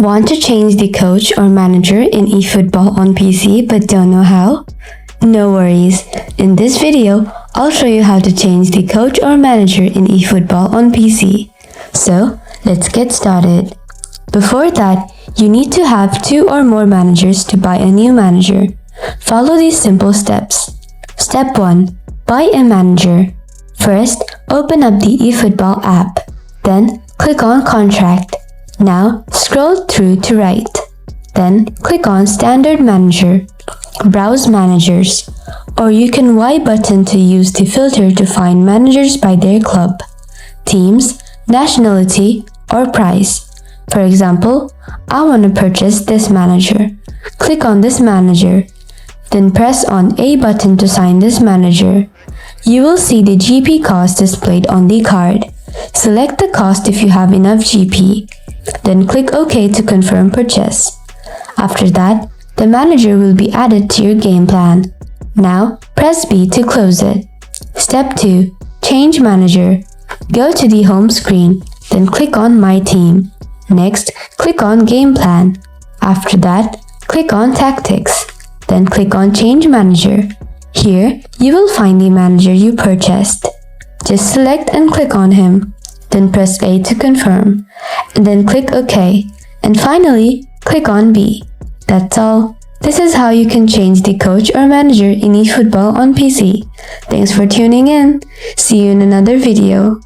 Want to change the coach or manager in eFootball on PC but don't know how? No worries. In this video, I'll show you how to change the coach or manager in eFootball on PC. So, let's get started. Before that, you need to have 2 or more managers to buy a new manager. Follow these simple steps. Step 1. Buy a manager. First, open up the eFootball app. Then, click on Contract. Now, scroll through to right. Then, click on Standard Manager. Browse Managers. Or you can Y button to use the filter to find managers by their club, teams, nationality, or price. For example, I want to purchase this manager. Click on this manager. Then press on A button to sign this manager. You will see the GP cost displayed on the card. Select the cost if you have enough GP. Then click OK to confirm purchase. After that, the manager will be added to your game plan. Now, press B to close it. Step 2. Change manager. Go to the home screen, then click on My Team. Next, click on Game Plan. After that, click on Tactics. Then click on Change Manager. Here, you will find the manager you purchased. Just select and click on him. Then press A to confirm. And then click OK. And finally, click on B. That's all. This is how you can change the coach or manager in eFootball on PC. Thanks for tuning in. See you in another video.